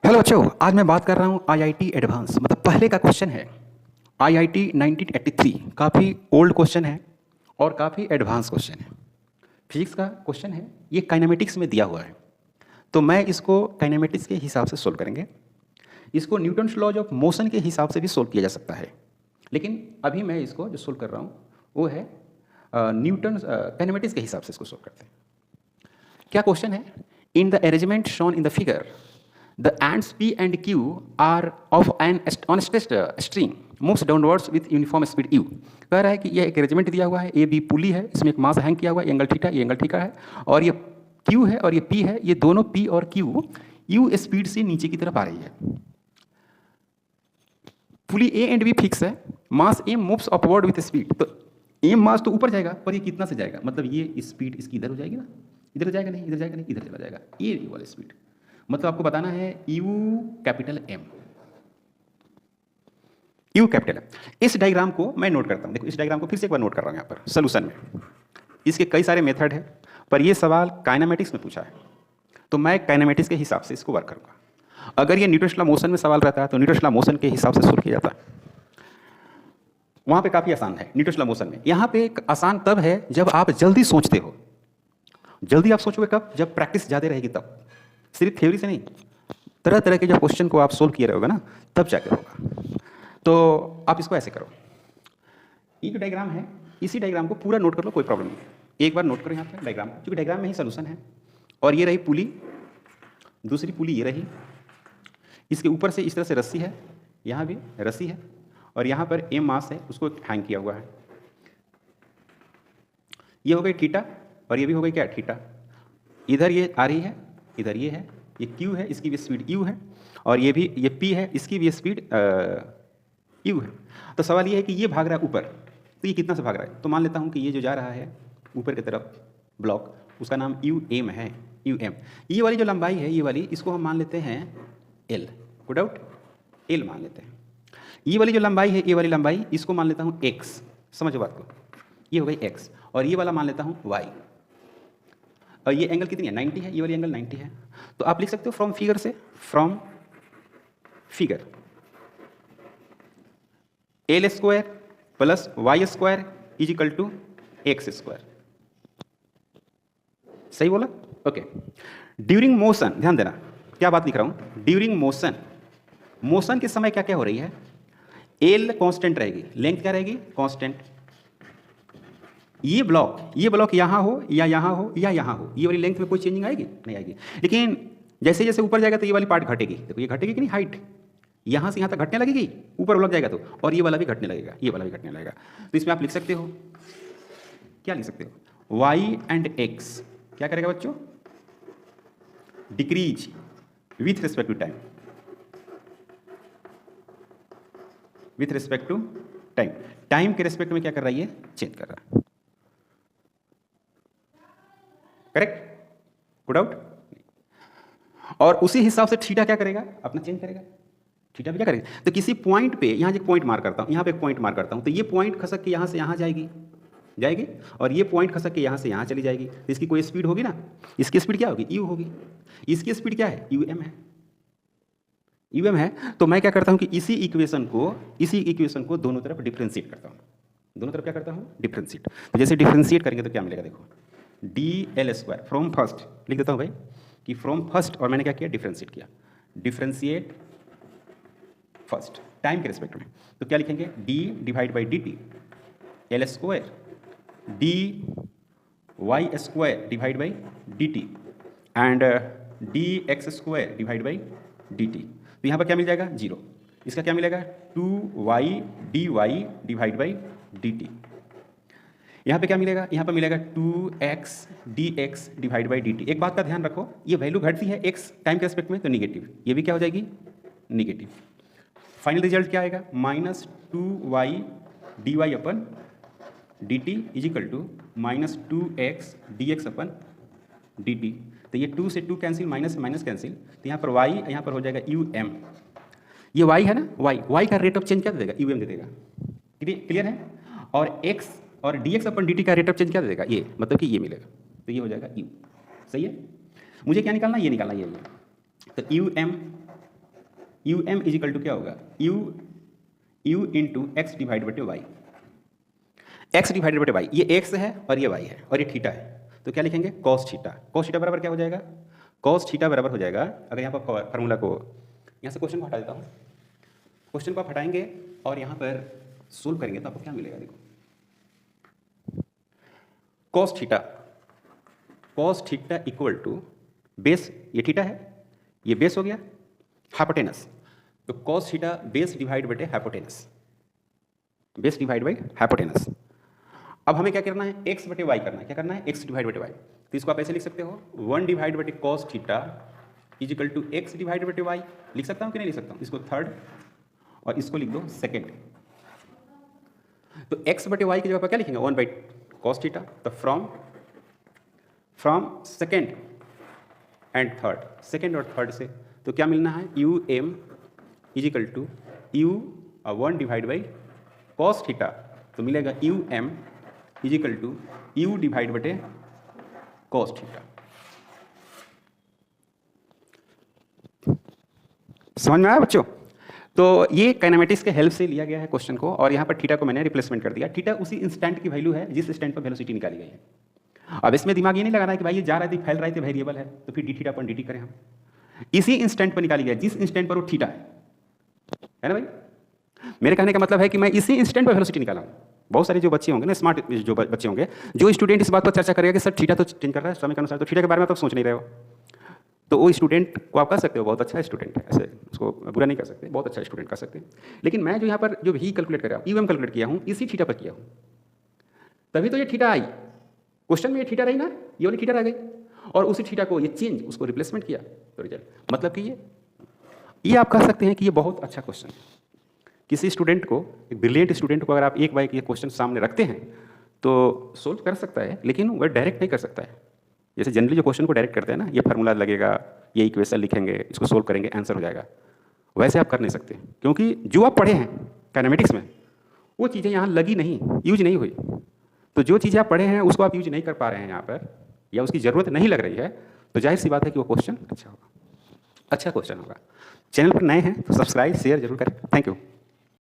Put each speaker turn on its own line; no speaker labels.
Hello बच्चों, आज मैं बात कर रहा हूँ आईआईटी एडवांस मतलब पहले का क्वेश्चन है। आईआईटी 1983 काफ़ी ओल्ड क्वेश्चन है और काफ़ी एडवांस क्वेश्चन है। फिजिक्स का क्वेश्चन है, ये काइनेमेटिक्स में दिया हुआ है, तो मैं इसको काइनेमेटिक्स के हिसाब से सोल्व करेंगे। इसको न्यूटन्स लॉज ऑफ मोशन के हिसाब से भी सोल्व किया जा सकता है, लेकिन अभी मैं इसको जो सोल्व कर रहा हूँ वो है न्यूटन्स काइनेमेटिक्स के हिसाब से इसको सोल्व करते हैं। क्या क्वेश्चन है? In the arrangement shown in the figure the ants P and Q are of an on string moves downwards with uniform speed u। कह रहा है कि यह एक अरेंजमेंट दिया हुआ है, ए बी पुली है, इसमें एक मास हैंग किया हुआ है, एंगल थीटा, ये एंगल थीटा है, और ये Q है और ये P है। ये दोनों P और Q u स्पीड से नीचे की तरफ आ रही है। पुली ए एंड बी फिक्स है, मास m moves upward with speed. तो m मास तो ऊपर जाएगा, पर ये कितना से जाएगा? मतलब ये स्पीड इसकी इधर हो जाएगी ना, इधर जाएगा नहीं, इधर जाएगा नहीं, इधर चला जाएगा, ये वाला स्पीड। मतलब आपको बताना है U capital M, U capital M. इस डायग्राम को मैं नोट करता हूं। देखो, इस डायग्राम को फिर से एक बार नोट कर रहा हूं। यहाँ पर सोल्यूशन में इसके कई सारे मेथड है, पर ये सवाल काइनेमेटिक्स में पूछा है, तो मैं काइनेमेटिक्स के हिसाब से इसको वर्क करूंगा। अगर ये न्यूटन्स लॉ मोशन में सवाल रहता है तो न्यूटन्स लॉ मोशन के हिसाब से सोल्व किया जाता है। वहां पे काफी आसान है न्यूटन्स लॉ मोशन में। यहाँ पे आसान तब है जब आप जल्दी सोचते हो। जल्दी आप सोचोगे कब? जब प्रैक्टिस ज्यादा रहेगी तब। सिर्फ थ्योरी से नहीं, तरह तरह के जो क्वेश्चन को आप सोल्व किए रहोगे ना, तब जाके होगा। तो आप इसको ऐसे करो, ये जो डायग्राम है इसी डायग्राम को पूरा नोट कर लो, कोई प्रॉब्लम नहीं। एक बार नोट करो यहाँ पे डायग्राम, क्योंकि डायग्राम में ही सोल्यूशन है। और ये रही पुली, दूसरी पुली ये रही, इसके ऊपर से इस तरह से रस्सी है, यहाँ भी रस्सी है, और यहाँ पर एम मास है, उसको हैंग किया हुआ है। ये हो गई थीटा और ये भी हो गई क्या? थीटा। इधर ये आ रही है, इधर ये है, ये Q है, इसकी भी स्पीड U है, और ये भी ये P है, इसकी भी स्पीड U है। तो सवाल ये है कि ये भाग रहा है ऊपर, तो ये कितना से भाग रहा है? तो मान लेता हूँ कि ये जो जा रहा है ऊपर की तरफ ब्लॉक, उसका नाम UM है, UM। ये वाली जो लंबाई है, ये वाली, इसको हम मान लेते हैं L, गुड आउट, L मान लेते हैं। ये वाली जो लंबाई है, ये वाली लंबाई, इसको मान लेता हूँ X, समझो बात को, ये हो गई X, और ये वाला मान लेता हूँ Y। और ये एंगल कितनी है? 90 है, ये वाली एंगल 90 है। तो आप लिख सकते हो फ्रॉम फिगर से, from figure L square plus Y square is equal to X square. सही बोला? ओके। ड्यूरिंग मोशन, ध्यान देना क्या बात लिख रहा हूं। ड्यूरिंग मोशन, मोशन के समय क्या क्या हो रही है? एल कांस्टेंट रहेगी, लेंथ क्या रहेगी? कांस्टेंट। ये ब्लॉक यहाँ हो या यहाँ हो या यहाँ हो, ये वाली लेंथ में कोई चेंजिंग आएगी? नहीं आएगी। लेकिन जैसे जैसे ऊपर जाएगा तो ये वाली पार्ट घटेगी। देखो ये घटेगी कि नहीं? हाइट यहाँ से यहाँ तक घटने लगेगी, ऊपर ब्लॉक जाएगा तो, और ये वाला भी घटने लगेगा, ये वाला भी घटने लगेगा। तो इसमें आप लिख सकते हो, क्या लिख सकते हो? वाई एंड एक्स क्या करेगा बच्चों? Decrease with respect to time, with respect to time. Time के रिस्पेक्ट में क्या कर रहा है? ये चेंज कर रहा है। Correct, good out. और उसी हिसाब से थीटा क्या करेगा? अपना चेंज करेगा। थीटा भी क्या करेगा? तो किसी पॉइंट पे, यहाँ एक पॉइंट मार करता हूँ, यहाँ पे एक पॉइंट मार करता हूँ, तो ये पॉइंट खसक के यहाँ से यहाँ जाएगी, और ये पॉइंट खसक के यहाँ से यहाँ चली जाएगी। तो इसकी कोई स्पीड होगी ना, इसकी स्पीड क्या होगी? यू होगी। इसकी स्पीड क्या है? यूएम है, यूएम है। तो मैं क्या करता हूँ कि इसी इक्वेशन को दोनों तरफ डिफ्रेंशिएट करता हूँ। दोनों तरफ क्या करता हूँ? डिफ्रेंशिएट। तो जैसे डिफ्रेंशिएट करेंगे तो क्या मिलेगा? देखो, D L square from first लिख देता हूँ भाई, कि फ्रॉम फर्स्ट, और मैंने क्या किया? डिफ्रेंशिएट किया। डिफ्रेंशिएट फर्स्ट टाइम के रिस्पेक्ट में, तो क्या लिखेंगे? D divide by D T L square D Y square divide by D T and D X square divide by D T. तो यहाँ पर क्या मिल जाएगा? 0। इसका क्या मिलेगा? 2y dy divide by D T. यहाँ पे क्या मिलेगा? यहाँ पर मिलेगा 2x dx divide by D T. एक बात का ध्यान रखो, ये वैल्यू घटती है x टाइम के रेस्पेक्ट में तो निगेटिव, ये भी क्या हो जाएगी? निगेटिव। फाइनल रिजल्ट क्या आएगा? Minus 2y dy upon D T is equal to minus 2x dx upon D T. तो ये 2 से 2 कैंसिल, माइनस से माइनस कैंसिल, तो यहाँ पर y, यहाँ पर हो जाएगा um। ये y है ना, y का रेट ऑफ चेंज क्या दे देगा? um दे देगा। क्लियर है? और x और dx अपन dt का रेट ऑफ चेंज क्या दे देगा? ये, मतलब कि ये मिलेगा, तो ये हो जाएगा u। सही है? मुझे क्या निकालना? ये निकालना, ये तो um U M is equal to क्या होगा, यू इंटू एक्स डिवाइड बटे वाई। एक्स डिवाइडेड बटे वाई, ये एक्स है और ये वाई है और ये थीटा है, तो क्या लिखेंगे कॉस थीटा। कॉस थीटा बराबर क्या हो जाएगा, कॉस थीटा बराबर हो जाएगा, अगर यहाँ पर फार्मूला को यहाँ से क्वेश्चन को हटा देता हूँ, क्वेश्चन को आप हटाएंगे और यहाँ पर सोल्व करेंगे तो आपको क्या मिलेगा, देखो cos theta equal to base, ये थीटा है, ये बेस हो गया, हाइपोटेनस, तो कॉस थीटा बेस डिवाइड बटे hypotenuse, base divide by hypotenuse. अब हमें क्या करना है, एक्स बटे वाई करना है, क्या करना है एक्स डिवाइड बटे वाई, तो इसको आप ऐसे लिख सकते हो 1 डिवाइड बटे cos theta is equal to X divide बटे वाई। लिख सकता हूँ कि नहीं लिख सकता हूँ, इसको थर्ड और इसको लिख दो सेकेंड। तो एक्स बटे वाई की जगह पर क्या लिखेंगे 1 बाई कॉस थीटा, तो from second and third, second और थर्ड से तो क्या मिलना है U M is equal to U 1 divide by cos theta, तो मिलेगा U M is equal to U divide बटे कॉस थीटा। समझ में आया बच्चों? तो ये काइनेमेटिक्स के हेल्प से लिया गया है क्वेश्चन को, और यहाँ पर थीटा को मैंने रिप्लेसमेंट कर दिया। थीटा उसी इंस्टेंट की वैल्यू है जिस इंस्टेंट पर वेलोसिटी निकाली गई है। अब इसमें दिमाग ये नहीं लगाना है कि भाई ये जा रहा है फैल रहा है वेरिएबल है तो फिर डी थीटा अपन डी टी करें हम, इसी इंस्टेंट पर निकाली गई जिस इंस्टेंट पर वो थीटा है ना भाई। मेरे कहने का मतलब है कि मैं इसी इंस्टेंट पर वेलोसिटी निकाला हूँ। बहुत सारे जो बच्चे होंगे ना, स्मार्ट जो बच्चे होंगे, जो स्टूडेंट इस बात पर चर्चा करेगा कि सर थीटा तो चेंज कर रहा है समय के अनुसार, तो थीटा के बारे में आप सोच नहीं रहे हो, तो वो स्टूडेंट को आप कह सकते हो बहुत अच्छा स्टूडेंट है, ऐसे उसको बुरा नहीं कर सकते, बहुत अच्छा स्टूडेंट कर सकते हैं। लेकिन मैं जो यहाँ पर जो भी कैलकुलेट कर रहा हूँ, यूएम कैलकुलेट किया हूँ, इसी थीटा पर किया हूँ, तभी तो ये थीटा आई। क्वेश्चन में ये थीटा रही ना, ये वाली थीटा रह गई, और उसी थीटा को ये चेंज, उसको रिप्लेसमेंट किया तो रिजल्ट। मतलब कि ये आप कह सकते हैं कि ये बहुत अच्छा क्वेश्चन है। किसी स्टूडेंट को, एक ब्रिलियंट स्टूडेंट को अगर आप एक बार ये क्वेश्चन सामने रखते हैं तो सोल्व कर सकता है, लेकिन वह डायरेक्ट नहीं कर सकता है। जैसे जनरली जो क्वेश्चन को डायरेक्ट करते हैं ना, ये फार्मूला लगेगा, ये इक्वेशन लिखेंगे, इसको सोल्व करेंगे, आंसर हो जाएगा, वैसे आप कर नहीं सकते, क्योंकि जो आप पढ़े हैं काइनेमेटिक्स में वो चीज़ें यहाँ लगी नहीं, यूज नहीं हुई। तो जो चीज़ें आप पढ़े हैं उसको आप यूज नहीं कर पा रहे हैं यहाँ पर, या उसकी ज़रूरत नहीं लग रही है, तो जाहिर सी बात है कि वो क्वेश्चन अच्छा होगा, अच्छा क्वेश्चन होगा। चैनल पर नए हैं तो सब्सक्राइब शेयर जरूर करें। Thank you.